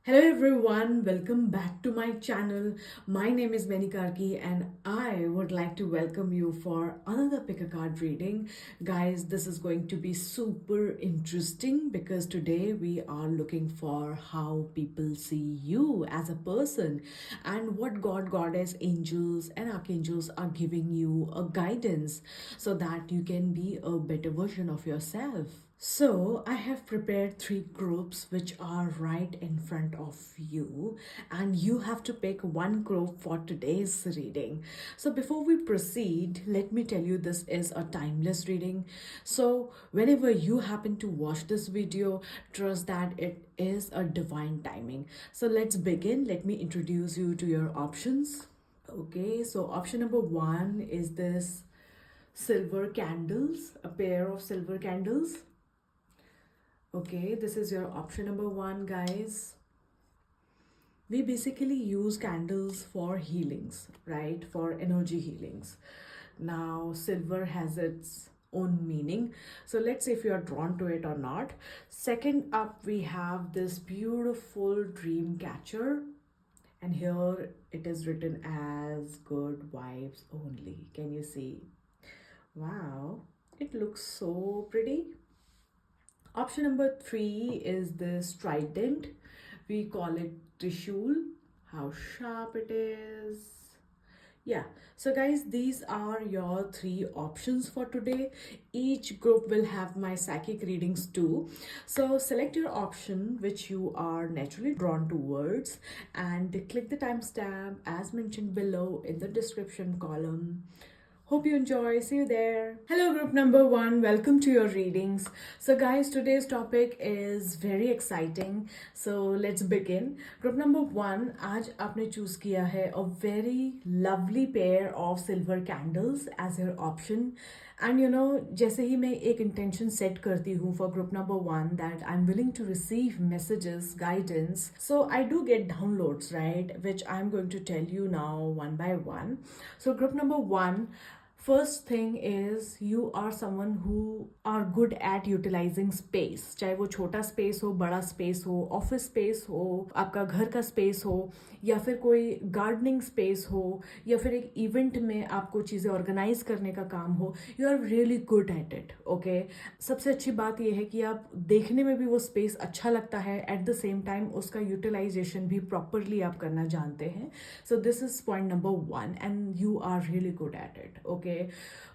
Hello everyone, welcome back to my channel. My name is Benny Karki and I would like to welcome you for another pick a card reading. Guys, this is going to be super interesting because today we are looking for how people see you as a person and what God, Goddess, angels and archangels are giving you a guidance so that you can be a better version of yourself. So, I have prepared three groups which are right in front of you, and you have to pick one group for today's reading. So, before we proceed, let me tell you this is a timeless reading. So, whenever you happen to watch this video, trust that it is a divine timing. So, let's begin. Let me introduce you to your options. Okay, so option number one is this silver candles, a pair of silver candles. Okay, this is your option number one, guys. We basically use candles for healings, right? For energy healings. Now, silver has its own meaning. So let's see if you are drawn to it or not. Second up, we have this beautiful dream catcher. And here it is written as good vibes only. Can you see? Wow, it looks so pretty. Option number three is this trident. We call it Trishul. How sharp it is. Yeah, so guys, these are your three options for today. Each group will have my psychic readings too. So select your option which you are naturally drawn towards and click the timestamp as mentioned below in the description column. Hope you enjoy. See you there. Hello, group number one. Welcome to your readings. So, guys, today's topic is very exciting. So, let's begin. Group number one, आज आपने choose किया है a very lovely pair of silver candles as your option. And you know, जैसे ही मैं एक intention set करती हूँ for group number one that I'm willing to receive messages, guidance. So I do get downloads, right? Which I'm going to tell you now one by one. So group number one, first thing is you are someone who are good at utilizing space. चाहे वो छोटा space हो, बड़ा space हो, office space हो, आपका घर का space हो, या फिर कोई gardening space हो, या फिर एक event में आपको चीज़ें organize करने का काम हो, you are really good at it, okay? सबसे अच्छी बात यह है कि आप देखने में भी वो space अच्छा लगता है, at the same time उसका utilization भी properly आप करना जानते हैं. So this is point number one and you are really good at it, okay?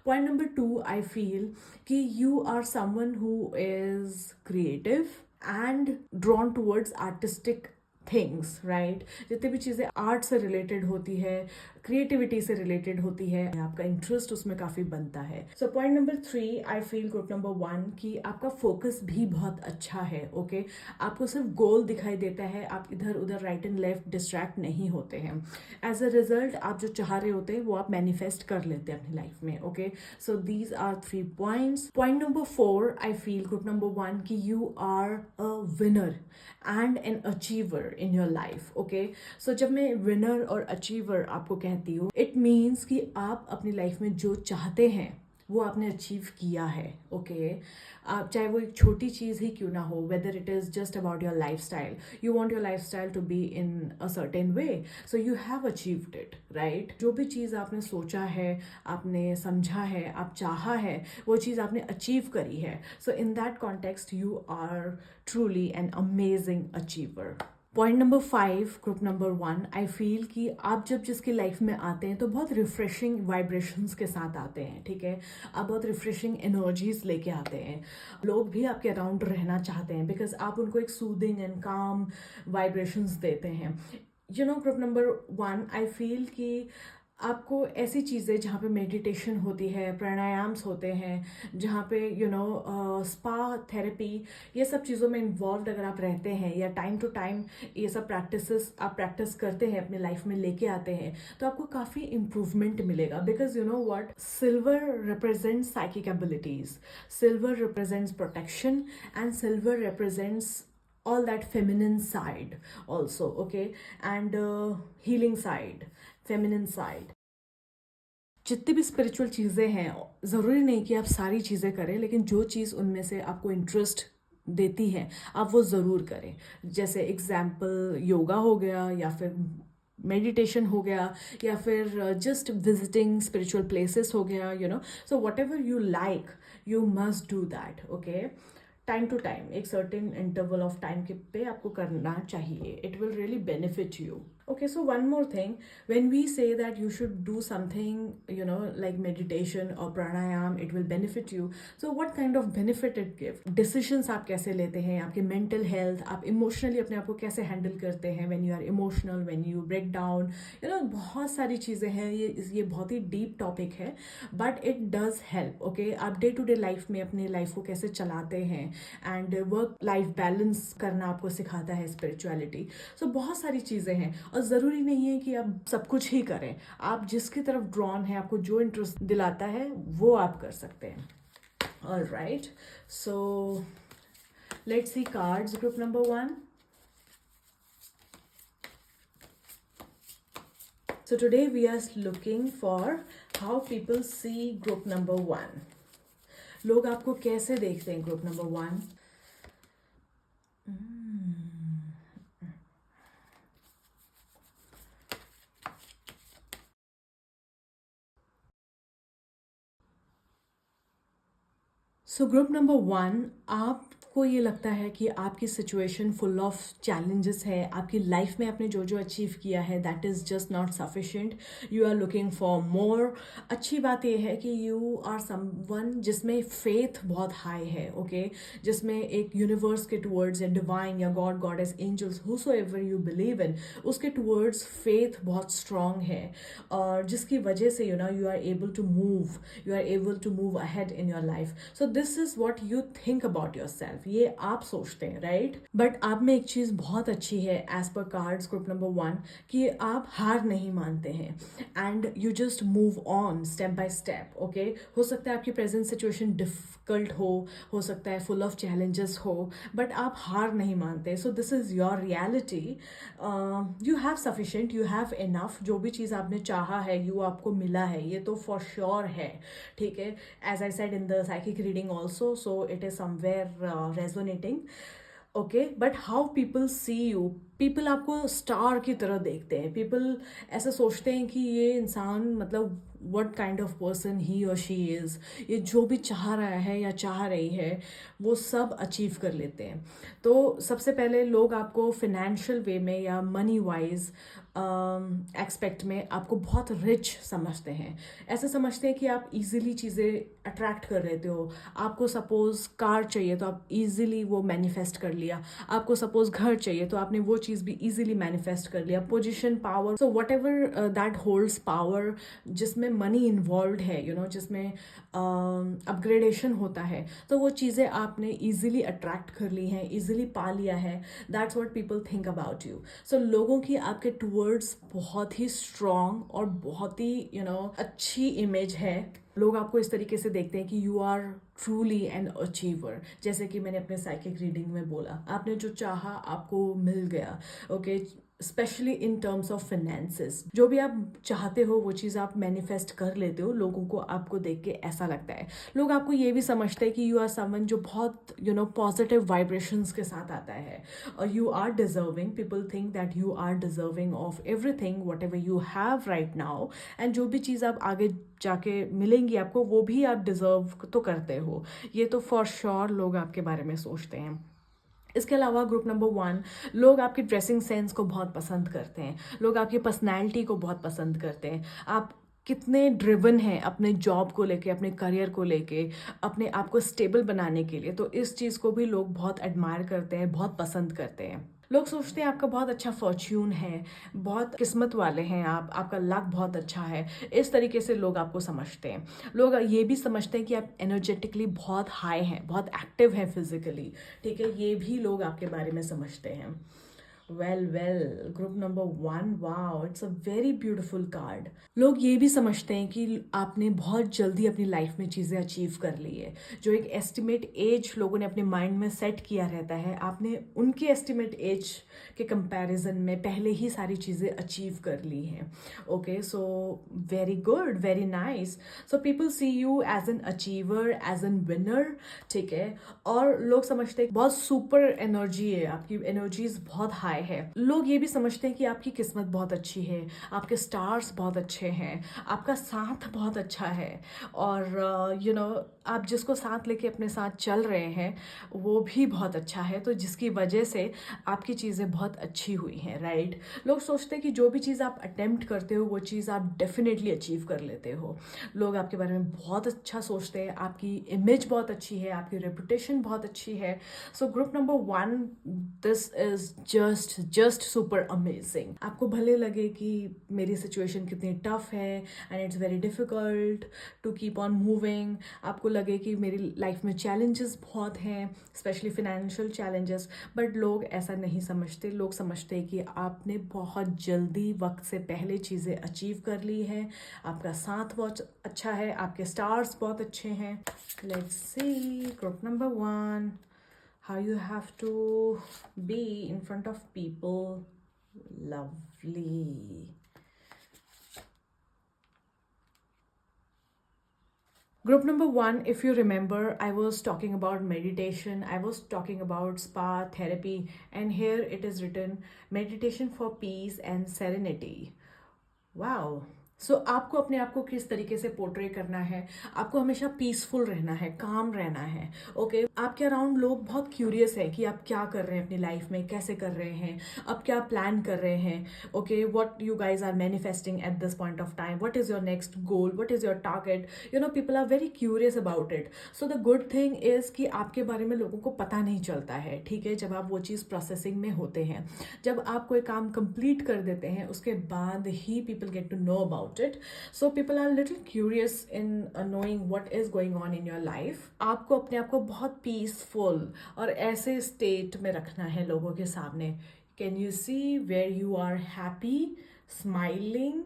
Point number two, I feel कि you are someone who is creative and drawn towards artistic things right. जितनी भी चीज़ें art से related होती है, creativity से related होती है, आपका इंटरेस्ट उसमें काफ़ी बनता है. सो पॉइंट नंबर थ्री, आई फील ग्रुप नंबर वन कि आपका फोकस भी बहुत अच्छा है. ओके, आपको सिर्फ गोल दिखाई देता है, आप इधर उधर राइट एंड लेफ्ट डिस्ट्रैक्ट नहीं होते हैं. एज अ रिजल्ट आप जो चाह रहे होते हैं वो आप मैनिफेस्ट कर लेते हैं अपनी लाइफ में. Okay, so these are three points. Point number four, I feel group number one कि you are a winner and an achiever in your life. Okay, so जब मैं विनर और अचीवर आपको कहती हूँ, इट मीन्स कि आप अपनी लाइफ में जो चाहते हैं वो आपने अचीव किया है. ओके, आप चाहे वो एक छोटी चीज़ ही क्यों ना हो, whether it is just about your lifestyle, you want your lifestyle to be in a certain way, so you have achieved it right. जो भी चीज़ आपने सोचा है, आपने समझा है, आप चाहा है, वो चीज़ आपने अचीव करी है. So in that context you are truly an amazing achiever. Point number five, group number one, I feel कि आप जब जिसकी लाइफ में आते हैं तो बहुत रिफ्रेशिंग वाइब्रेशंस के साथ आते हैं. ठीक है, आप बहुत रिफ्रेशिंग एनर्जीज लेके आते हैं. लोग भी आपके अराउंड रहना चाहते हैं बिकॉज आप उनको एक सूदिंग एंड काम वाइब्रेशंस देते हैं. You know, group number one, I feel कि आपको ऐसी चीज़ें जहाँ पे मेडिटेशन होती है, प्राणायाम्स होते हैं, जहाँ पे यू नो स्पा थेरेपी, ये सब चीज़ों में इन्वॉल्व अगर आप रहते हैं या टाइम टू टाइम ये सब प्रैक्टिसेस आप प्रैक्टिस करते हैं, अपने लाइफ में लेके आते हैं, तो आपको काफ़ी इम्प्रूवमेंट मिलेगा. Because you know what, silver represents psychic abilities, silver represents protection and silver represents all that feminine side also, okay, and healing side, feminine side. जितनी भी स्पिरिचुअल चीज़ें हैं, ज़रूरी नहीं कि आप सारी चीज़ें करें, लेकिन जो चीज़ उनमें से आपको इंटरेस्ट देती हैं, आप वो ज़रूर करें। जैसे एग्जाम्पल योगा हो गया, या फिर मेडिटेशन हो गया, या फिर जस्ट विजिटिंग स्पिरिचुअल प्लेसेस हो गया, so whatever you like, you must do that, okay. Time to time, एक सर्टेन इंटरवल ऑफ टाइम के पे आपको करना चाहिए. It will really benefit you. Okay, so one more thing, when we say that you should do something, like meditation or pranayam, it will benefit you. So what kind of benefit it give? Decisions आप कैसे लेते हैं, आपके mental health, आप emotionally अपने आप को कैसे handle करते हैं, when you are emotional, when you break down, बहुत सारी चीज़ें हैं. ये बहुत ही deep topic है, but it does help. Okay, आप day to day life में अपनी life को कैसे चलाते हैं, and work life balance करना आपको सिखाता है spirituality. So बहुत सारी चीज़ें हैं, और ज़रूरी नहीं है कि आप सब कुछ ही करें. आप जिसकी तरफ ड्रॉन है, आपको जो इंटरेस्ट दिलाता है, वो आप कर सकते हैं. Alright, so let's C cards group number 1. So today we are looking for how people see group number 1. लोग आपको कैसे देखते हैं ग्रुप नंबर 1? सो ग्रुप नंबर 1, आपको ये लगता है कि आपकी सिचुएशन फुल ऑफ चैलेंजेस है, आपकी लाइफ में आपने जो जो अचीव किया है that is just not sufficient, you are looking for more. अच्छी बात यह है कि यू आर समवन जिसमें फेथ बहुत हाई है, ओके, जिसमें एक यूनिवर्स के टूवर्ड्स या डिवाइन या god goddess angels whosoever you believe in, उसके टूवर्ड्स फेथ बहुत स्ट्रांग है, और जिसकी वजह से you are able to move ahead in your life. So this is what you think about yourself, ये आप सोचते हैं, राइट. बट आप में एक चीज़ बहुत अच्छी है as per cards group number 1, कि आप हार नहीं मानते हैं, and you just move on step by step. Okay, हो सकता है आपकी प्रेजेंट सिचुएशन डिफिकल्ट हो सकता है फुल ऑफ चैलेंजेस हो, बट आप हार नहीं मानते. सो this is your reality. You have sufficient, you have enough. जो भी चीज़ आपने चाहा है, आपको मिला है, ये तो फॉर श्योर है, ठीक है. As I said in the psychic reading also, so it is somewhere resonating. Okay, but how people see you, people आपको स्टार की तरह देखते हैं. पीपल ऐसा सोचते हैं कि ये इंसान, मतलब what kind of person he or she is, ये जो भी चाह रहा है या चाह रही है, वो सब अचीव कर लेते हैं. तो सबसे पहले लोग आपको फिनेंशियल वे में या मनी वाइज एक्सपेक्ट में आपको बहुत रिच समझते हैं. ऐसा समझते हैं कि आप इजीली चीज़ें अट्रैक्ट कर लेते हो. आपको सपोज कार चाहिए तो आप इजीली वो मैनिफेस्ट कर लिया. आपको सपोज घर चाहिए तो आपने वो चीज़ भी इजीली मैनिफेस्ट कर लिया. Position, power, so what ever that holds power, जिसमें मनी इन्वॉल्व है, जिसमें अपग्रेडेशन होता है, तो वो चीज़ें आपने इजीली अट्रैक्ट कर ली हैं, इजीली पा लिया है. That's what people think about you. So लोगों की आपके टूवर्ड्स बहुत ही स्ट्रॉन्ग और बहुत ही अच्छी इमेज है. लोग आपको इस तरीके से देखते हैं कि you are truly an achiever. जैसे कि मैंने अपने साइकिक रीडिंग में बोला, आपने जो चाहा आपको मिल गया. Okay, specially in terms of finances, जो भी आप चाहते हो वो चीज़ आप मैनिफेस्ट कर लेते हो. लोगों को आपको देख के ऐसा लगता है. लोग आपको ये भी समझते हैं कि यू आर समवन जो बहुत पॉजिटिव वाइब्रेशंस के साथ आता है, और you are deserving. People think that you are deserving of everything whatever you have right now, and जो भी चीज़ आप आगे जाके मिलेंगी आपको, वो भी आप डिजर्व तो करते हो. ये तो फॉर श्योर लोग आपके बारे में सोचते हैं. इसके अलावा ग्रुप नंबर 1, लोग आपकी ड्रेसिंग सेंस को बहुत पसंद करते हैं. लोग आपकी पर्सनैलिटी को बहुत पसंद करते हैं. आप कितने ड्रिवन हैं अपने जॉब को लेके, अपने करियर को लेके, अपने आप को स्टेबल बनाने के लिए. तो इस चीज़ को भी लोग बहुत एडमायर करते हैं, बहुत पसंद करते हैं. लोग सोचते हैं आपका बहुत अच्छा फॉर्च्यून है, बहुत किस्मत वाले हैं आप, आपका लक बहुत अच्छा है. इस तरीके से लोग आपको समझते हैं. लोग ये भी समझते हैं कि आप एनर्जेटिकली बहुत हाई हैं, बहुत एक्टिव हैं फिजिकली, ठीक है. ये भी लोग आपके बारे में समझते हैं. Well group number 1, wow, it's a very beautiful card. लोग ये भी समझते हैं कि आपने बहुत जल्दी अपनी लाइफ में चीज़ें अचीव कर ली है। जो एक एस्टिमेट एज लोगों ने अपने माइंड में सेट किया रहता है, आपने उनके एस्टिमेट एज के कंपैरिजन में पहले ही सारी चीज़ें अचीव कर ली हैं। Okay, so very good, very nice. So people see you as an achiever, as an winner, ठीक है। और लोग समझते हैं बहुत सुपर एनर्जी है आपकी, एनर्जीज बहुत हाई है। लोग ये भी समझते हैं कि आपकी किस्मत बहुत अच्छी है, आपके स्टार्स बहुत अच्छे हैं, आपका साथ बहुत अच्छा है, और आप जिसको साथ लेके अपने साथ चल रहे हैं वो भी बहुत अच्छा है, तो जिसकी वजह से आपकी चीज़ें बहुत अच्छी हुई हैं, राइट। लोग सोचते हैं कि जो भी चीज़ आप अटेम्प्ट करते हो वो चीज़ आप डेफिनेटली अचीव कर लेते हो। लोग आपके बारे में बहुत अच्छा सोचते हैं, आपकी इमेज बहुत अच्छी है, आपकी रेपुटेशन बहुत अच्छी है। So group number 1, this is just super amazing. आपको भले लगे कि मेरी सिचुएशन कितनी टफ है and it's very difficult to keep on moving, आपको लगे कि मेरी लाइफ में चैलेंजेस बहुत हैं, स्पेशली फिनेंशियल चैलेंजेस, बट लोग ऐसा नहीं समझते। लोग समझते हैं कि आपने बहुत जल्दी वक्त से पहले चीज़ें अचीव कर ली हैं, आपका साथ बहुत अच्छा है, आपके स्टार्स बहुत अच्छे हैं। Let's see group number 1, how you have to be in front of people. Lovely. Group number 1, if you remember, I was talking about meditation, I was talking about spa therapy, and here it is written meditation for peace and serenity. Wow. So आपको अपने आप को किस तरीके से portray करना है, आपको हमेशा पीसफुल रहना है, काम रहना है। ओके, आपके अराउंड लोग बहुत क्यूरियस है कि आप क्या कर रहे हैं अपनी लाइफ में, कैसे कर रहे हैं, आप क्या प्लान कर रहे हैं। Okay, what you guys are manifesting at this point of time, what is your next goal, what is your target, people are very curious about it. So the good thing is कि आपके बारे में लोगों को पता नहीं चलता है, ठीक है, जब आप वो चीज़ प्रोसेसिंग में होते हैं। जब आप कोई काम कंप्लीट कर देते हैं उसके बाद ही people get to know about it. So people are a little curious in knowing what is going on in your life. आपको अपने आप को बहुत पीसफुल और ऐसे स्टेट में रखना है लोगों के सामने। Can you see where you are happy, smiling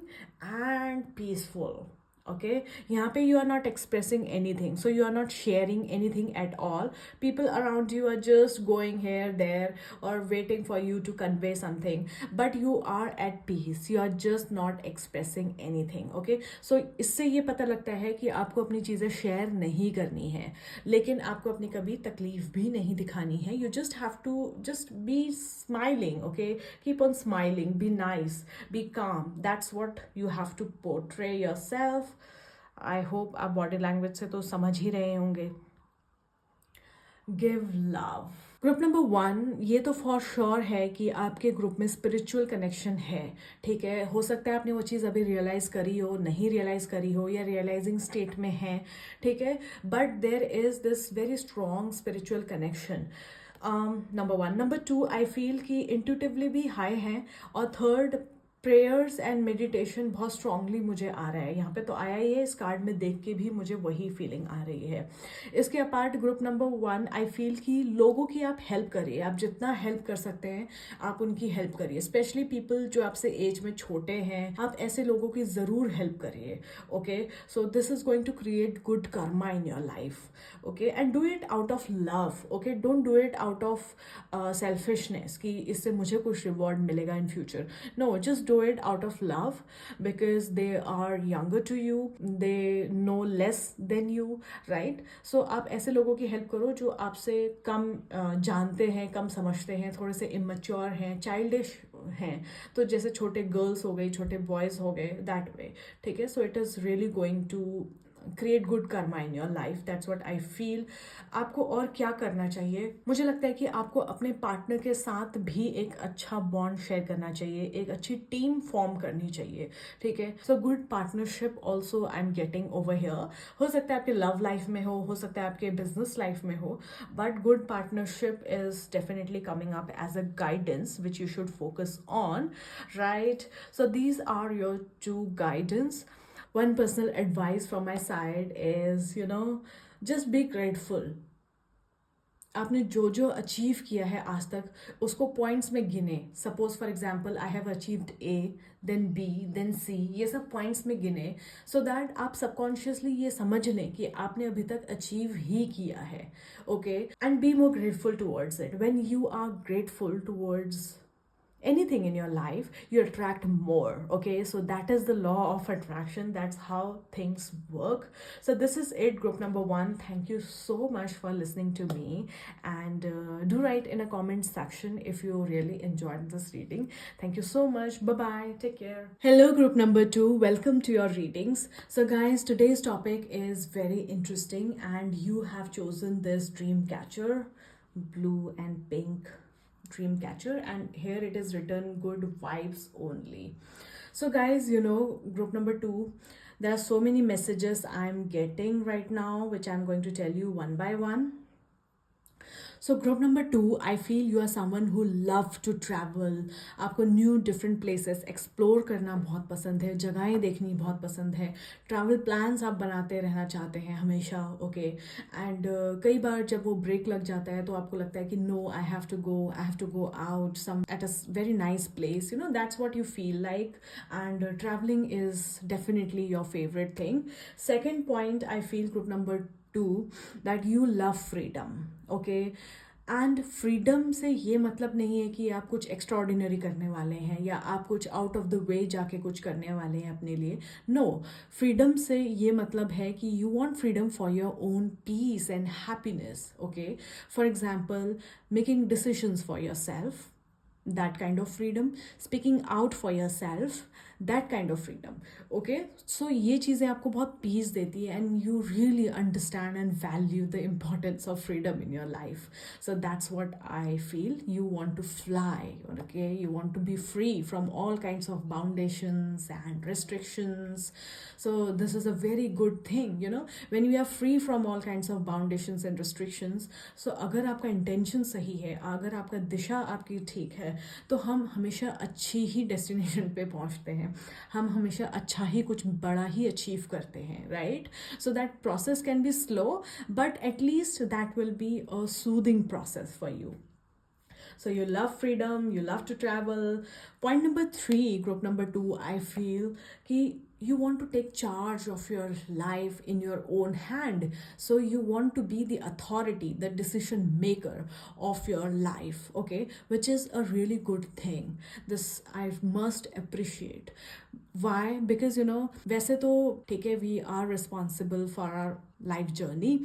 and peaceful? Okay, यहाँ पे you are not expressing anything, so you are not sharing anything at all. People around you are just going here there और waiting for you to convey something, but you are at peace, you are just not expressing anything. Okay, so इससे ये पता लगता है कि आपको अपनी चीज़ें शेयर नहीं करनी है, लेकिन आपको अपनी कभी तकलीफ भी नहीं दिखानी है। You just have to just be smiling, okay, keep on smiling, be nice, be calm, that's what you have to portray yourself. I hope आप बॉडी लैंग्वेज से तो समझ ही रहे होंगे। Give love. ग्रुप नंबर 1, ये तो for sure है कि आपके ग्रुप में स्पिरिचुअल कनेक्शन है, ठीक है। हो सकता है आपने वो चीज़ अभी रियलाइज़ करी हो, नहीं रियलाइज़ करी हो, या रियलाइजिंग स्टेट में है, ठीक है, but there is this very strong spiritual connection. Number 1। Number 2, I feel कि इंट्यूटिवली भी हाई हैं, और थर्ड, प्रेयर्स एंड मेडिटेशन बहुत स्ट्रांगली मुझे आ रहा है यहाँ पे, तो आया ही है, इस कार्ड में देख के भी मुझे वही फीलिंग आ रही है। इसके अपार्ट ग्रुप नंबर 1, आई फील कि लोगों की आप हेल्प करिए, आप जितना हेल्प कर सकते हैं आप उनकी हेल्प करिए, स्पेशली पीपल जो आपसे एज में छोटे हैं, आप ऐसे लोगों की ज़रूर हेल्प करिए। Okay, so this is going to create good karma in your life. Okay, and do it out of love. Okay, don't do it out of selfishness कि इससे मुझे कुछ रिवॉर्ड मिलेगा in future. No, just do it out of love because they are younger to you, they know less than you, right? So आप ऐसे लोगों की help करो जो आपसे कम जानते हैं, कम समझते हैं, थोड़े से इमेच्योर हैं, चाइल्डिश हैं, तो जैसे छोटे गर्ल्स हो गई, छोटे बॉयज़ हो गए, दैट वे, ठीक है। So it is really going to create good karma in your life, that's what I feel. आपको और क्या करना चाहिए, मुझे लगता है कि आपको अपने पार्टनर के साथ भी एक अच्छा बॉन्ड शेयर करना चाहिए, एक अच्छी टीम फॉर्म करनी चाहिए, ठीक है। So good partnership also I am getting over here. हो सकता है आपके लव लाइफ में हो सकता है आपके बिजनेस लाइफ में हो, but good partnership is definitely coming up as a guidance which you should focus on, right. So these are your 2 guidance. One personal advice from my side is, just be grateful. आपने जो जो achieve किया है आज तक उसको points में गिने. Suppose for example I have achieved A, then B, then C, ये सब पॉइंट्स में गिने, सो दैट आप सबकॉन्शियसली ये समझ लें कि आपने अभी तक अचीव ही किया है. Okay, and be more grateful towards it. When you are grateful towards anything in your life, you attract more. Okay, so that is the law of attraction. That's how things work. So this is it, group number 1. Thank you so much for listening to me, and do write in a comment section if you really enjoyed this reading. Thank you so much. Bye bye, take care. Hello, group number 2, welcome to your readings. So guys, today's topic is very interesting, and you have chosen this dream catcher, blue and pink dream catcher, and here it is written good vibes only. So guys, group number 2, there are so many messages I'm getting right now, which I'm going to tell you one by one. So group number 2, I feel you are someone who love to travel. आपको new different places explore करना बहुत पसंद है, जगहें देखनी बहुत पसंद है, ट्रैवल प्लान्स आप बनाते रहना चाहते हैं हमेशा. ओके, एंड कई बार जब वो ब्रेक लग जाता है तो आपको लगता है कि no, I have to go out some at a very nice place. That's what you feel like, and travelling is definitely your favourite thing. Second point, I feel group number 2, that you love freedom. Okay, and freedom से ये मतलब नहीं है कि आप कुछ extraordinary करने वाले हैं या आप कुछ आउट ऑफ द वे जाके कुछ करने वाले हैं अपने लिए. नो, फ्रीडम से ये मतलब है कि you want freedom for your own peace and happiness. Okay, for example making decisions for your self, that kind of freedom, speaking out for yourself, that kind of freedom. Okay, so ये चीज़ें आपको बहुत peace देती है, and you really understand and value the importance of freedom in your life. So that's what I feel. You want to fly. Okay, you want to be free from all kinds of foundations and restrictions. So this is a very good thing, when you are free from all kinds of foundations and restrictions. So अगर आपका intention सही है, अगर आपका दिशा आपकी ठीक है, तो हम हमेशा अच्छी ही डेस्टिनेशन पे पहुंचते हैं, हम हमेशा अच्छा ही कुछ बड़ा ही अचीव करते हैं, right? So that process can be slow, but at least that will be a soothing process for you. So you love freedom, you love to travel. Point number 3, group number 2, I feel कि you want to take charge of your life in your own hand. So you want to be the authority, the decision maker of your life. Okay, which is a really good thing. This I must appreciate. Why? Because वैसे तो ठीक है, we are responsible for our life journey,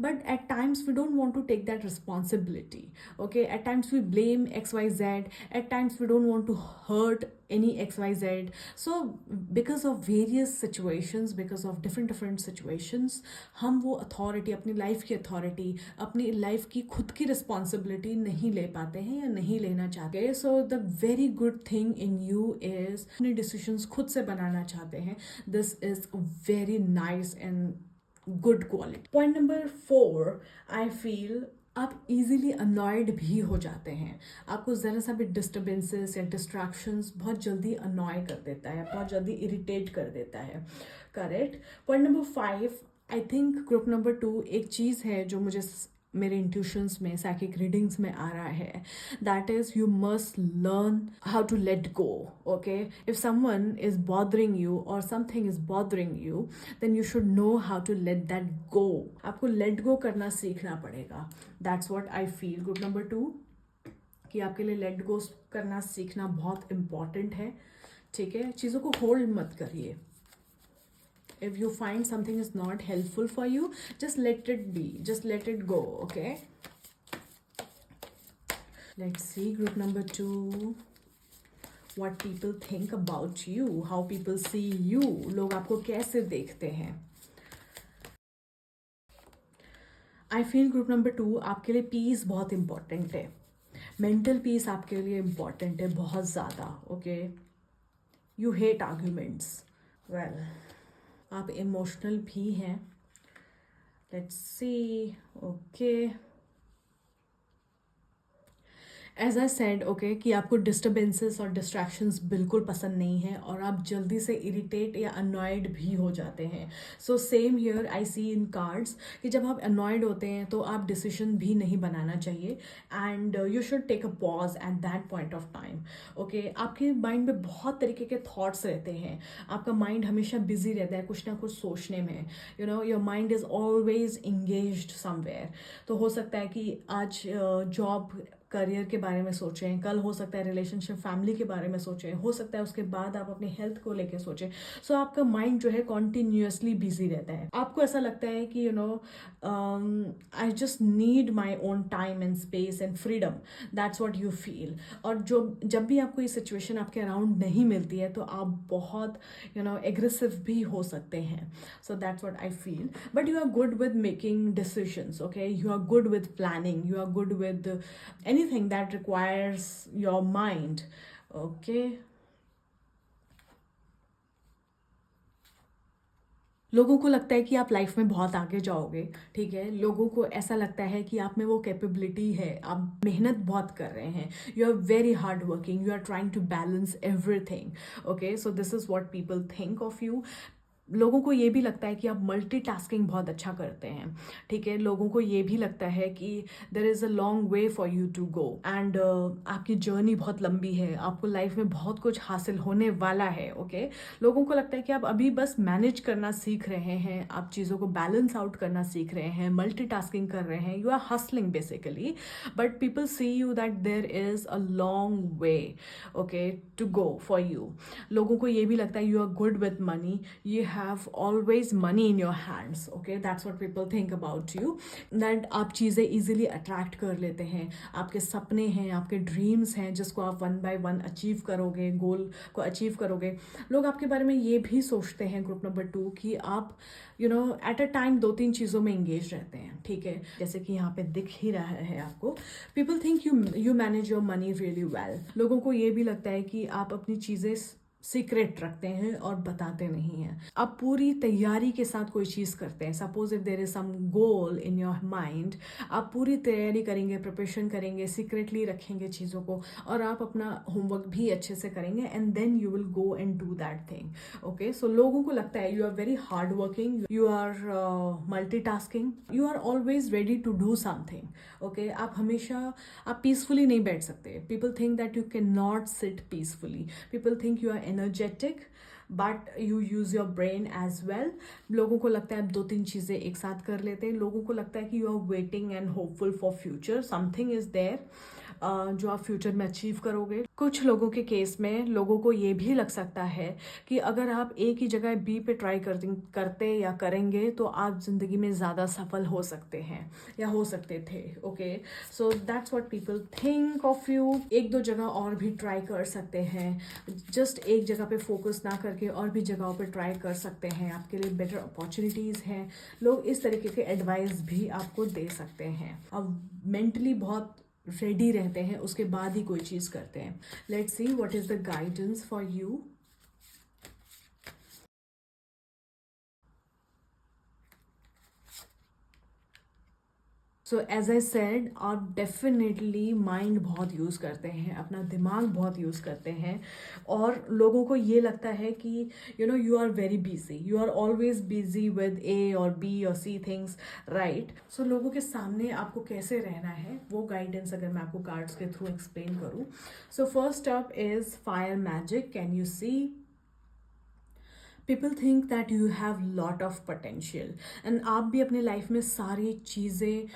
but at times we don't want to take that responsibility. Okay, at times we blame XYZ, at times we don't want to hurt any XYZ. So because of various situations, because of different situations, हम वो authority, अपनी life की authority, अपनी life की खुद की responsibility नहीं ले पाते हैं या नहीं लेना चाहते. So the very good thing in you is अपने डिसीजंस खुद से बनाना चाहते हैं. This is very nice and good quality. Point number 4, I feel आप इजीली अनॉयड भी हो जाते हैं. आपको ज़रा सा भी डिस्टर्बेंसेस या डिस्ट्रैक्शंस बहुत जल्दी अनॉय कर देता है, बहुत जल्दी इरिटेट कर देता है. Correct. Point number 5, I think group number 2, एक चीज़ है जो मुझे मेरे इंट्यूशंस में, साइकिक रीडिंग्स में आ रहा है, that is you must learn how to let go. Okay, if someone is bothering you or something is bothering you, then you should know how to let that go. आपको let go करना सीखना पड़ेगा. That's what I feel. Group number 2, कि आपके लिए late go करना सीखना बहुत इम्पॉर्टेंट है. ठीक है, चीज़ों को होल्ड मत करिए. If you find something is not helpful for you, just let it be, just let it go. Okay, let's see group number 2, what people think about you, how people see you. लोग आपको कैसे देखते हैं. I feel group number 2, आपके लिए piece बहुत important है. Mental peace आपके लिए इम्पॉर्टेंट है बहुत ज़्यादा. Okay, you hate arguments. Well, आप इमोशनल भी हैं. Let's see. Okay, as I said okay कि आपको डिस्टर्बेंसेस और डिस्ट्रैक्शंस बिल्कुल पसंद नहीं है और आप जल्दी से इरिटेट या अनॉयड भी हो जाते हैं. So same here I see in cards कि जब आप अनॉयड होते हैं तो आप डिसीजन भी नहीं बनाना चाहिए and you should take a pause at that point of time. Okay, आपके माइंड में बहुत तरीके के थॉट्स रहते हैं. आपका माइंड हमेशा बिजी रहता है कुछ ना कुछ सोचने में. Your mind is always engaged somewhere. तो हो सकता है कि आज जॉब करियर के बारे में सोचें, कल हो सकता है रिलेशनशिप फैमिली के बारे में सोचें, हो सकता है उसके बाद आप अपनी हेल्थ को लेके सोचें. सो आपका माइंड जो है कॉन्टिन्यूसली बिजी रहता है. आपको ऐसा लगता है कि I just need my own time and space and freedom. That's what you feel. और जो जब भी आपको ये सिचुएशन आपके अराउंड नहीं मिलती है तो आप बहुत एग्रेसिव भी हो सकते हैं. So that's what I feel. But you are good with making decisions. Okay, you are good with planning, you are good with anything that requires your mind. Okay, लोगों को लगता है कि आप लाइफ में बहुत आगे जाओगे. ठीक है, लोगों को ऐसा लगता है कि आप में वो कैपेबिलिटी है, आप मेहनत बहुत कर रहे हैं, you are very hard working, you are trying to balance everything. Okay, so this is what people think of you. लोगों को ये भी लगता है कि आप मल्टीटास्किंग बहुत अच्छा करते हैं. ठीक है, लोगों को ये भी लगता है कि there is a long way for you to go and आपकी जर्नी बहुत लंबी है, आपको लाइफ में बहुत कुछ हासिल होने वाला है. ओके, लोगों को लगता है कि आप अभी बस मैनेज करना सीख रहे हैं, आप चीज़ों को बैलेंस आउट करना सीख रहे हैं, मल्टीटास्किंग कर रहे हैं, you are hustling basically. But people see you that there is a long way okay to go for you. लोगों को ये भी लगता है you are good with money, you have always money in your hands. Okay, that's what people think about you, that आप चीज़ें easily attract कर लेते हैं. आपके सपने हैं, आपके ड्रीम्स हैं जिसको आप वन बाय वन अचीव करोगे, गोल को अचीव करोगे. लोग आपके बारे में ये भी सोचते हैं ग्रुप नंबर 2 कि आप एट अ टाइम 2-3 चीज़ों में इंगेज रहते हैं. ठीक है, जैसे कि यहाँ पे दिख ही रहा है आपको. People think you manage your money really well. लोगों को ये भी लगता है कि आप अपनी चीज़ें सीक्रेट रखते हैं और बताते नहीं हैं. आप पूरी तैयारी के साथ कोई चीज़ करते हैं. Suppose if there is some goal in your mind, आप पूरी तैयारी करेंगे, प्रिपरेशन करेंगे, सीक्रेटली रखेंगे चीज़ों को और आप अपना होमवर्क भी अच्छे से करेंगे and then you will go and do that thing. Okay, so लोगों को लगता है you are very hard working, you are multitasking, you are always ready to do something. Okay, आप हमेशा आप पीसफुली नहीं बैठ सकते. People think that you can not sit peacefully. People think you are energetic but you use your brain as well. लोगों को लगता है आप 2-3 चीज़ें एक साथ कर लेते हैं. लोगों को लगता है कि you are waiting and hopeful for future, something is there जो आप फ्यूचर में अचीव करोगे. कुछ लोगों के केस में लोगों को ये भी लग सकता है कि अगर आप एक ही जगह बी पे ट्राई करते या करेंगे तो आप ज़िंदगी में ज़्यादा सफल हो सकते हैं या हो सकते थे. Okay, so that's what people think of you. 1-2 जगह और भी ट्राई कर सकते हैं. जस्ट एक जगह पे फोकस ना करके और भी जगहों पे ट्राई कर सकते हैं. आपके लिए बेटर अपॉर्चुनिटीज़ हैं. लोग इस तरीके के एडवाइस भी आपको दे सकते हैं. अब मेंटली बहुत रेडी रहते हैं, उसके बाद ही कोई चीज़ करते हैं. Let's see what is the guidance for you. So as I said, आप डेफिनेटली माइंड बहुत यूज़ करते हैं, अपना दिमाग बहुत यूज़ करते हैं और लोगों को ये लगता है कि you are very busy, you are always busy with A और बी और सी थिंग्स, राइट. सो लोगों के सामने आपको कैसे रहना है वो गाइडेंस अगर मैं आपको कार्ड्स के थ्रू एक्सप्लेन करूँ. So first up is fire magic. Can you see? People think that you have lot of potential and आप भी अपने लाइफ में सारी चीज़ें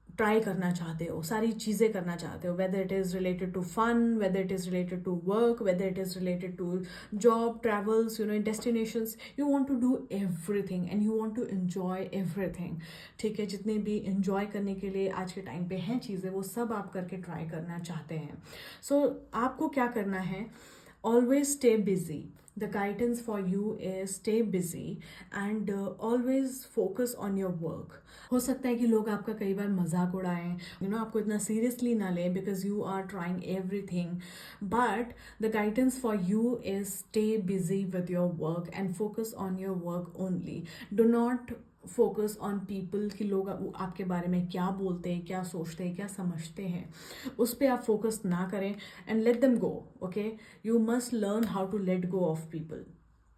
ट्राई करना चाहते हो, सारी चीज़ें करना चाहते हो, whether it is related to fun, whether it is related to work, whether it is related to job, travels, destinations. You want to do everything and you want to enjoy everything. ठीक है, जितने भी enjoy करने के लिए आज के time पे हैं चीज़ें वो सब आप करके ट्राई करना चाहते हैं. सो आपको क्या करना है? Always stay busy. The guidance for you is stay busy and always focus on your work. हो सकता है कि लोग आपका कई बार मजाक उड़ाएं, आपको इतना सीरियसली ना लें because you are trying everything. But the guidance for you is stay busy with your work and focus on your work only. Do not focus on people कि लोग आपके बारे में क्या बोलते हैं, क्या सोचते हैं, क्या समझते हैं, उस पर आप फोकस ना करें and let them go. Okay, you must learn how to let go of people.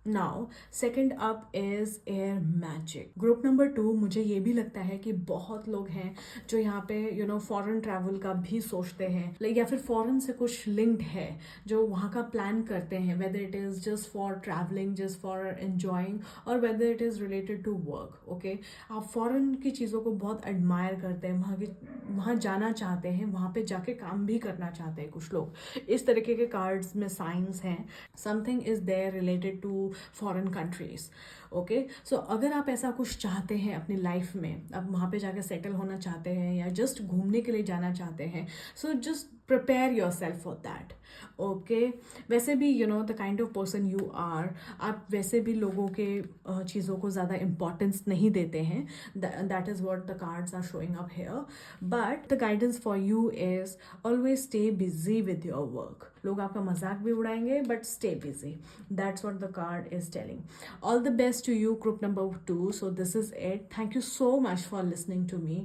Now second up is air magic. Group number 2, मुझे ये भी लगता है कि बहुत लोग हैं जो यहाँ पे फॉरेन ट्रैवल का भी सोचते हैं, या फिर फॉरेन से कुछ लिंक्ड है, जो वहाँ का प्लान करते हैं, whether it is just for travelling, just for enjoying, or whether it is related to work. Okay, आप फॉरेन की चीज़ों को बहुत एडमायर करते हैं, वहाँ जाना चाहते हैं, वहाँ पे जाके काम भी करना चाहते हैं कुछ लोग. इस तरीके के कार्ड्स में साइंस हैं, something is there related to foreign countries. Okay, so अगर आप ऐसा कुछ चाहते हैं अपनी लाइफ में, आप वहाँ पे जाके सेटल होना चाहते हैं या जस्ट घूमने के लिए जाना चाहते हैं, so just prepare your self for that. Okay, वैसे भी the kind of person you are, आप वैसे भी लोगों के चीज़ों को ज़्यादा इम्पोर्टेंस नहीं देते हैं. That is what the cards are showing up here. But the guidance for you is always stay busy with your work. लोग आपका मजाक भी उड़ाएंगे, but stay busy. That's what the card is telling. All the best to you, group number 2. So this is it. Thank you so much for listening to me.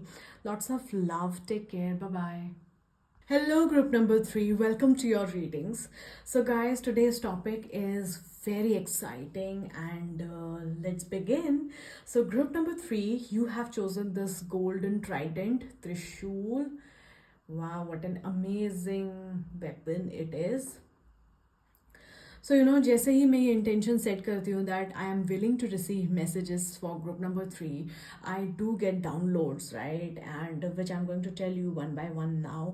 Lots of love. Take care. Bye bye. Hello, group number 3. Welcome to your readings. So, guys, today's topic is very exciting, and let's begin. So, group number 3, you have chosen this golden trident, Trishul. Wow, what an amazing weapon it is. So जैसे ही मैं ये intention set करती हूँ that I am willing to receive messages for group number 3, I do get downloads, right, and which I am going to tell you one by one now.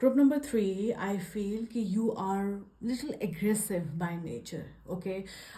Group number 3, I feel कि you are little aggressive by nature. Okay,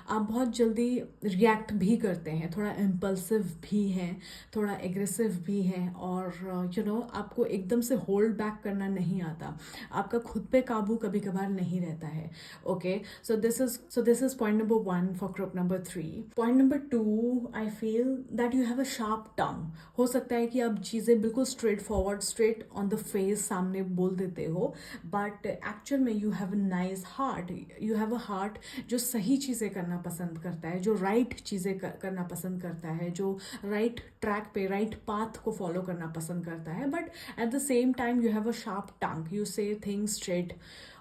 आप बहुत जल्दी react भी करते हैं, थोड़ा impulsive भी हैं, थोड़ा एग्रेसिव भी हैं, और आपको एकदम से होल्ड बैक करना नहीं आता, आपका खुद पे काबू कभी कभार नहीं रहता है. Okay, so this is point number 1 for group number 3. Point number 2, I feel that you have a sharp tongue. हो सकता है कि आप चीज़ें बिल्कुल straight forward, straight on the face सामने बोल देते हो, बट एक्चुअल में you have a nice heart. You have a heart जो सही चीज़ें करना पसंद करता है, जो राइट चीज़ें करना पसंद करता है, जो राइट ट्रैक पे, राइट पाथ को फॉलो करना पसंद करता है, but at the same time you have a sharp tongue. You say things straight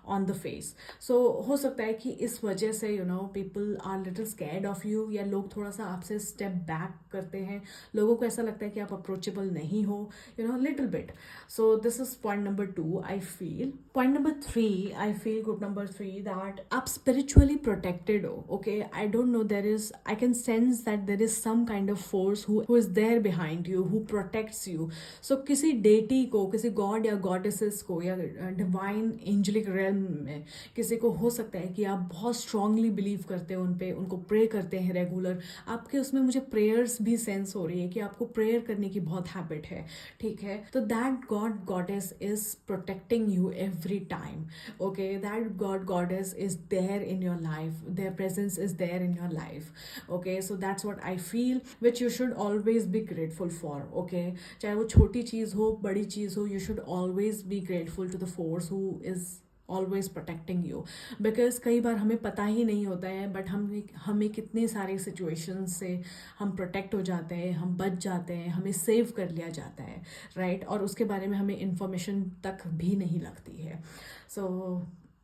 on the face. So हो सकता है कि इस वजह से people are little scared of you, या लोग थोड़ा सा आपसे स्टेप बैक करते हैं, लोगों को ऐसा लगता है कि आप अप्रोचेबल नहीं हो, little bit. So this is point number 2, I feel. Point number 3, I feel, group number 3, that आप स्पिरिचुअली प्रोटेक्टेड हो. Okay, I don't know, there is, I can sense that there is some kind of force who is there behind you, who protects you. So किसी deity को, किसी God या goddesses को, या divine angelic realm में किसी को हो सकता है कि आप बहुत स्ट्रांगली बिलीव करते हो उन पे, उनको प्रे करते हैं रेगुलर. आपके उसमें मुझे प्रेयर्स भी सेंस हो रही है कि आपको प्रेयर करने की बहुत हैबिट है, ठीक है. तो that god goddess is protecting you every time. Okay, that god goddess is there in your life, their presence is there in your life. Okay, so that's what I feel, which you should always be grateful for. Okay, चाहे वो छोटी चीज़ हो, बड़ी चीज़ हो, you should always be grateful to the force who is always protecting you. Because कई बार हमें पता ही नहीं होता है, बट हमें कितने सारे सिचुएशन से हम प्रोटेक्ट हो जाते हैं, हम बच जाते हैं, हमें सेव कर लिया जाता है, राइट, और उसके बारे में हमें इंफॉर्मेशन तक भी नहीं लगती है. So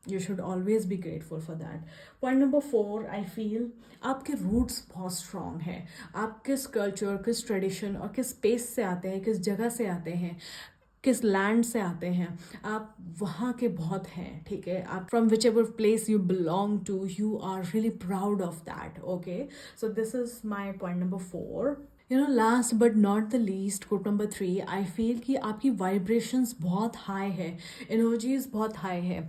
you should always be grateful for that. Point number 4, I feel आपके रूट्स बहुत स्ट्रांग हैं. आप किस कल्चर, किस ट्रेडिशन और किस स्पेस से आते हैं, किस जगह से आते हैं, किस लैंड से आते हैं, आप वहाँ के बहुत हैं, ठीक है. आप from which ever place you belong to, you are really proud of that. Okay, so this is my point number 4. Last but not the least, group number 3, I feel कि आपकी वाइब्रेशंस बहुत हाई है, energies बहुत high है.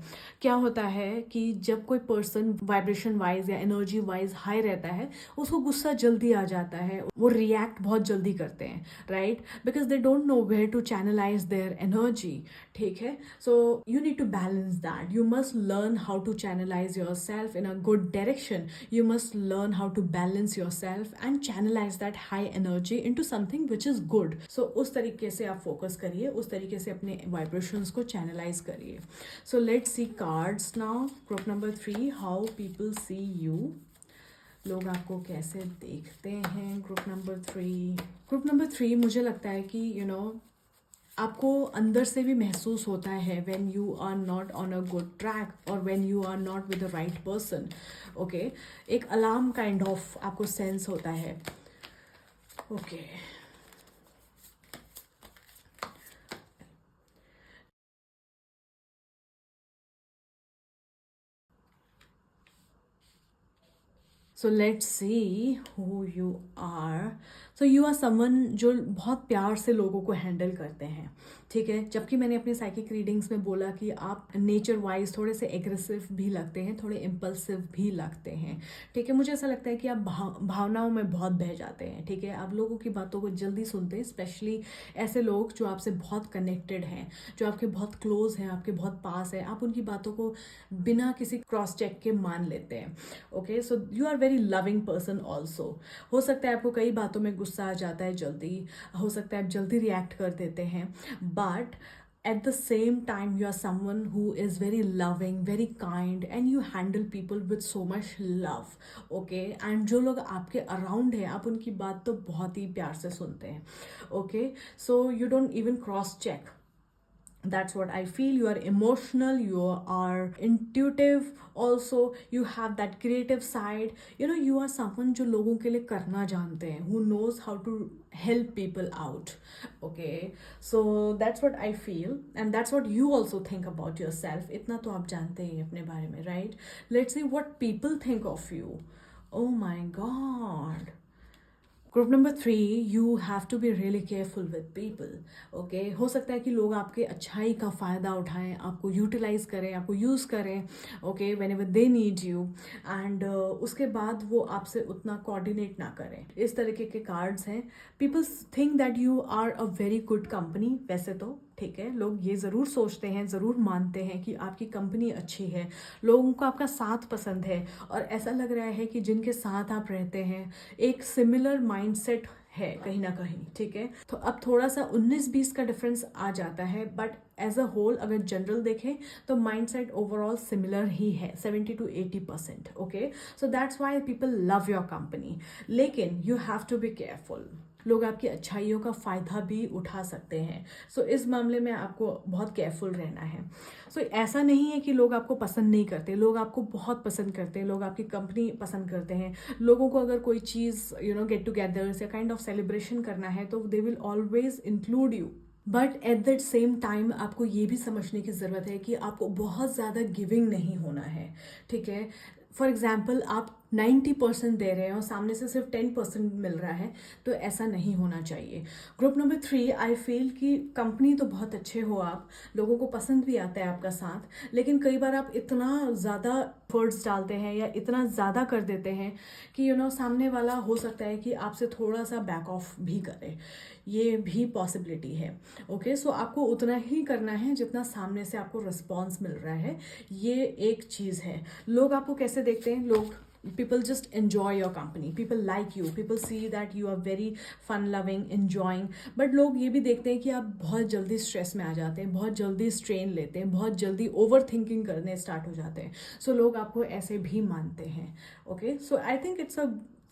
क्या होता है कि जब कोई पर्सन वाइब्रेशन वाइज या एनर्जी वाइज हाई रहता है, उसको गुस्सा जल्दी आ जाता है, वो रिएक्ट बहुत जल्दी करते हैं, right, because they don't know where to channelise their energy, ठीक है. So you need to balance that. You must learn how to channelise yourself in a good direction. You must learn how to balance yourself and channelise that high energy into something which is good. So उस तरीके से आप focus करिए, उस तरीके से अपने vibrations को चैनलाइज करिए. सो let's C cards now. Group number 3, how people see you. लोग आपको कैसे देखते हैं। ग्रुप नंबर 3 मुझे लगता है कि आपको अंदर से भी महसूस होता है when you are not on a good track और when you are not with the right person. Okay, एक अलार्म काइंड ऑफ आपको सेंस होता है। Okay, so let's see who you are. So you are someone जो बहुत प्यार से लोगों को हैंडल करते हैं, ठीक है। जबकि मैंने अपनी साइकिक रीडिंग्स में बोला कि आप नेचर वाइज थोड़े से एग्रेसिव भी लगते हैं, थोड़े इम्पल्सिव भी लगते हैं, ठीक है। मुझे ऐसा लगता है कि आप भावनाओं में बहुत बह जाते हैं, ठीक है। आप लोगों की बातों को जल्दी सुनते हैं, स्पेशली ऐसे लोग जो आपसे बहुत कनेक्टेड हैं, जो आपके बहुत क्लोज हैं, आपके बहुत पास हैं। आप उनकी बातों को बिना किसी क्रॉस चेक के मान लेते हैं। Okay, so you are very loving person also. हो सकता है आपको कई बातों में गुस्सा आ जाता है जल्दी, हो सकता है आप जल्दी रिएक्ट कर देते हैं, but at the same time you are someone who is very loving, very kind, and you handle people with so much love. Okay, and जो लोग आपके अराउंड है आप उनकी बात तो बहुत ही प्यार से सुनते हैं। Okay, so you don't even cross check. That's what I feel. You are emotional, you are intuitive also, you have that creative side. You are someone जो लोगों के लिए करना जानते हैं, who knows how to help people out. Okay, so that's what I feel, and that's what you also think about yourself. इतना तो आप जानते ही हैं अपने बारे में, right? Let's see what people think of you. Oh my god. Group number 3, you have to be really careful with people. Okay, हो सकता है कि लोग आपके अच्छाई का फ़ायदा उठाएं, आपको यूटिलाइज करें, आपको यूज़ करें, okay, when ever they need you, and उसके बाद वो आपसे उतना कोऑर्डिनेट ना करें। इस तरीके के कार्ड्स हैं। People think that you are a very good company. वैसे तो ठीक है, लोग ये ज़रूर सोचते हैं, ज़रूर मानते हैं कि आपकी कंपनी अच्छी है, लोगों को आपका साथ पसंद है, और ऐसा लग रहा है कि जिनके साथ आप रहते हैं एक सिमिलर माइंडसेट है कहीं ना कहीं, ठीक है। तो अब थोड़ा सा 19-20 का डिफरेंस आ जाता है, बट एज अ होल अगर जनरल देखें तो माइंडसेट ओवरऑल सिमिलर ही है, 70-80%। Okay, so that's why people love your company. लेकिन you have to be careful, लोग आपकी अच्छाइयों का फ़ायदा भी उठा सकते हैं। सो इस मामले में आपको बहुत केयरफुल रहना है। सो ऐसा नहीं है कि लोग आपको पसंद नहीं करते, लोग आपको बहुत पसंद करते हैं, लोग आपकी कंपनी पसंद करते हैं। लोगों को अगर कोई चीज़ गेट टुगेदर्स या काइंड ऑफ सेलिब्रेशन करना है तो they will always include you. But at that same time आपको ये भी समझने की ज़रूरत है कि आपको बहुत ज़्यादा गिविंग नहीं होना है, ठीक है। फॉर एग्जाम्पल, आप 90% दे रहे हैं और सामने से सिर्फ 10% मिल रहा है, तो ऐसा नहीं होना चाहिए। ग्रुप नंबर 3, आई फील कि कंपनी तो बहुत अच्छे हो आप, लोगों को पसंद भी आता है आपका साथ, लेकिन कई बार आप इतना ज़्यादा एफर्ट्स डालते हैं या इतना ज़्यादा कर देते हैं कि सामने वाला हो सकता है कि आपसे थोड़ा सा बैक ऑफ भी करे, ये भी पॉसिबिलिटी है। ओके, सो आपको उतना ही करना है जितना सामने से आपको रिस्पॉन्स मिल रहा है, ये एक चीज़ है। लोग आपको कैसे देखते हैं? लोग people just enjoy your company, people like you, people see that you are very fun loving, enjoying, but लोग ये भी देखते हैं कि आप बहुत जल्दी स्ट्रेस में आ जाते हैं, बहुत जल्दी स्ट्रेन लेते हैं, बहुत जल्दी ओवर थिंकिंग करने स्टार्ट हो जाते हैं। सो लोग आपको ऐसे भी मानते हैं। Okay, so I think it's a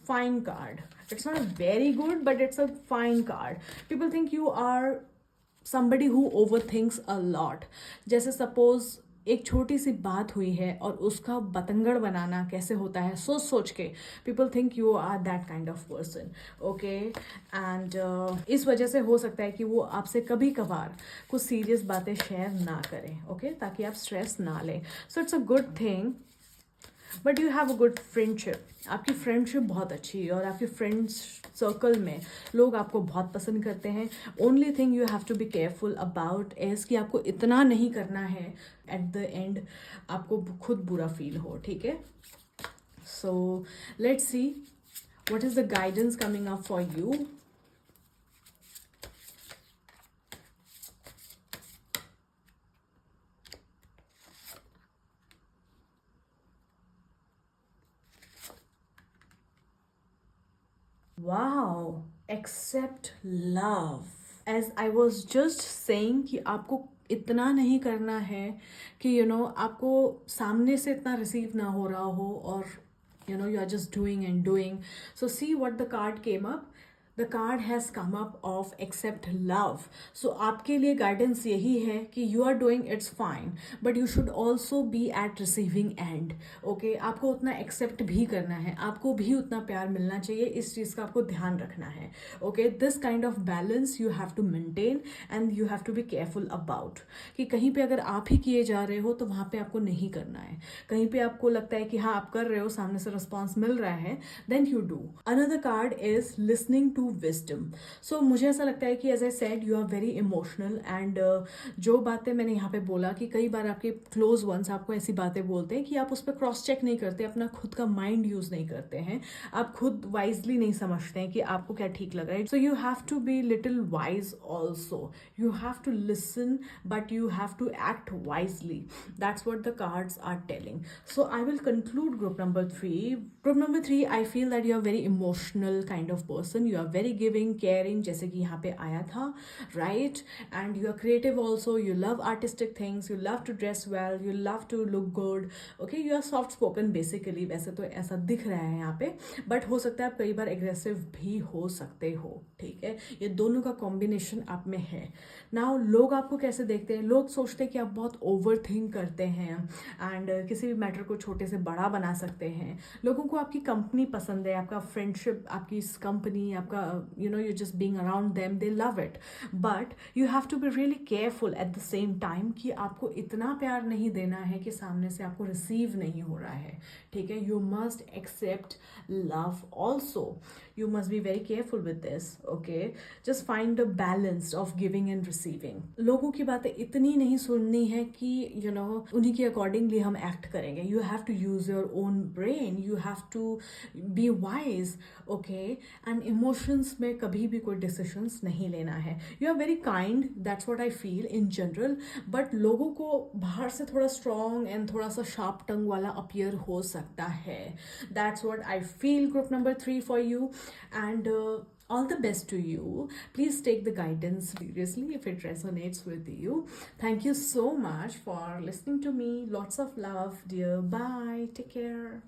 fine card. It's not very good, but it's a fine card. People think you are somebody who overthinks a lot. जैसे सपोज एक छोटी सी बात हुई है और उसका बतंगड़ बनाना कैसे होता है सोच सोच के, people think you are that kind of person. Okay, and इस वजह से हो सकता है कि वो आपसे कभी कभार कुछ सीरियस बातें शेयर ना करें, ओके, ताकि आप स्ट्रेस ना लें। So it's a good thing, but you have a good friendship. आपकी फ्रेंडशिप बहुत अच्छी है और आपके फ्रेंड्स सर्कल में लोग आपको बहुत पसंद करते हैं। Only thing you have to be careful about is कि आपको इतना नहीं करना है एट द एंड आपको खुद बुरा फील हो, ठीक है। सो let's see what is the guidance coming up for you. Wow, accept love. As I was just saying कि आपको इतना नहीं करना है कि आपको सामने से इतना रिसीव ना हो रहा हो और you are just doing and doing. So see what the card came up. The card has come up of accept love. So आपके लिए guidance यही है कि you are doing it's fine, but you should also be at receiving end. Okay, आपको उतना accept भी करना है, आपको भी उतना प्यार मिलना चाहिए, इस चीज़ का आपको ध्यान रखना है. Okay, this kind of balance you have to maintain and you have to be careful about. कि कहीं पे अगर आप ही किए जा रहे हो तो वहाँ पे आपको नहीं करना है. कहीं पे आपको लगता है कि हाँ आप कर रहे हो, सामने से रिस्पॉन्स मिल रहा है, then you do. Another card is listening to wisdom. So मुझे ऐसा लगता है कि as I said you are very emotional and जो बातें मैंने यहाँ पे बोला कि कई बार आपके क्लोज वंस आपको ऐसी बातें बोलते हैं कि आप उस पर क्रॉस चेक नहीं करते, अपना खुद का माइंड यूज नहीं करते हैं, आप खुद वाइजली नहीं समझते हैं कि आपको क्या ठीक लग रहा है. So you have to be little wise also. You have to listen but you have to act wisely. That's what the cards are telling. So I will conclude group number 3. Group number 3, I feel that you are very emotional kind of person. You are very giving, caring, जैसे कि यहाँ पे आया था, right? And you are creative also. You love artistic things. You love to dress well. You love to look good. Okay, you are soft spoken basically. वैसे तो ऐसा दिख रहा है यहाँ पे, but हो सकता है आप कई बार aggressive भी हो सकते हो. ठीक है, ये दोनों का combination आप में है. Now लोग आपको कैसे देखते हैं? लोग सोचते हैं कि आप बहुत ओवर थिंक करते हैं एंड किसी भी मैटर को छोटे से बड़ा बना सकते हैं. लोगों को आपकी कंपनी पसंद है, आपका फ्रेंडशिप, आपकी कंपनी, आपका you just being around them, they love it. But you have to be really careful at the same time कि आपको इतना प्यार नहीं देना है कि सामने से आपको रिसीव नहीं हो रहा है. ठीक है, you must accept love also. You must be very careful with this. Okay, just find the balance of giving and receiving. लोगों की बातें इतनी नहीं सुननी है कि उन्हीं के अकॉर्डिंगली हम एक्ट करेंगे. You have to use your own brain. You have to be wise. Okay, and emotions में कभी भी कोई decisions नहीं लेना है. You are very kind. That's what I feel in general. But लोगों को बाहर से थोड़ा strong and थोड़ा सा sharp tongue वाला appear हो सकता है. That's what I feel. Group number 3 for you. And all the best to you. Please take the guidance seriously if it resonates with you. Thank you so much for listening to me. Lots of love, dear. Bye. Take care.